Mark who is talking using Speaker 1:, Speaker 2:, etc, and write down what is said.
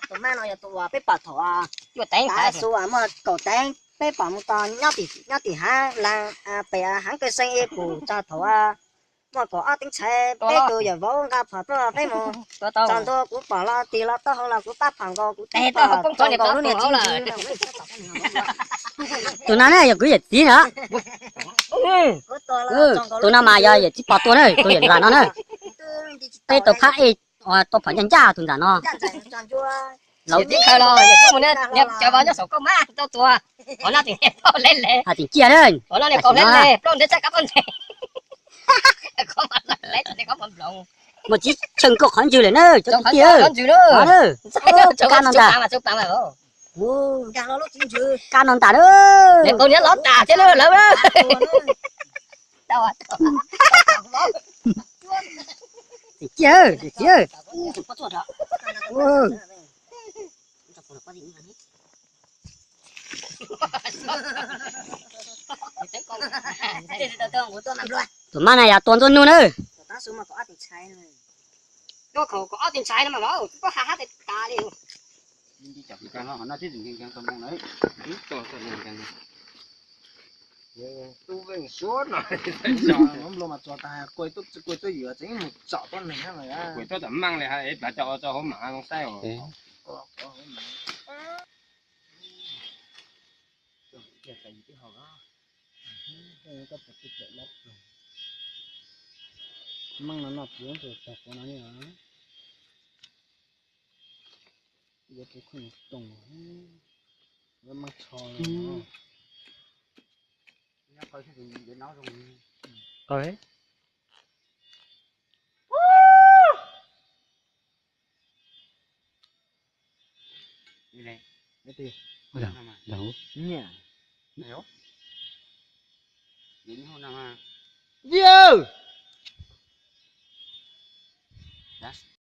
Speaker 1: tụi má nói tụi bé bảo thọ à
Speaker 2: Vừa tén
Speaker 1: đã
Speaker 2: phải.
Speaker 1: số à mà cổ tén bé bảo một con nhóc thì há là bé hắn cái sinh ý của cha thọ à mà có tính xe bé tôi giờ vốn gặp phải đó bé mà chọn tôi cũng bảo là tiền là tao là cũng bắt phẳng cô cũng
Speaker 2: Tê tao không cho
Speaker 1: chọn cô luôn
Speaker 2: hổ là.
Speaker 3: tụi nó này cứ gì tí nữa tụi nó mà giờ chỉ bỏ tôi này tôi là nó này đây tôi phát ấy tôi phải nhận ra tụi nó
Speaker 2: Lâu tí khơi lo, giờ chúng mình nhập cho vào cho số công má cho tua. Họ nói tiếng to lên lệ.
Speaker 3: tiếng chia đấy
Speaker 2: Họ nói con lên lệ, plon để chắc cảm ơn. Không mà lấy cho nên có một lòng.
Speaker 3: một chiếc chân có khoản dư lên nữa cho
Speaker 2: Không
Speaker 3: kia
Speaker 2: con chịu nữa.
Speaker 3: Can non ta.
Speaker 2: Chụp mà rồi.
Speaker 3: Can non ta đó
Speaker 2: Để con nhớ lót tà chứ nữa lỡ đó. Đâu à?
Speaker 3: tiếng chia tụi má này tuần tuần luôn nữa
Speaker 2: Nó có tiền sai mà bảo có hát thì ta đi.
Speaker 4: đi chọc cái nó nói chứ đừng cái con đấy ít to cái
Speaker 5: tu về số rồi không lo mà cho ta quay tôi vừa chính một chọ con này rồi á
Speaker 4: quỷ tôi tẩm măng này hay bà cho hôm mà không sai rồi
Speaker 5: măng nó nọc xuống rồi chọc của nó như đó giờ tôi không tùng nó măng trò nó
Speaker 4: coi cái gì để nói luôn
Speaker 5: đấy
Speaker 4: đi này
Speaker 5: cái gì
Speaker 4: đâu
Speaker 5: nhỉ
Speaker 4: nếu đến hôm nào mà
Speaker 5: dư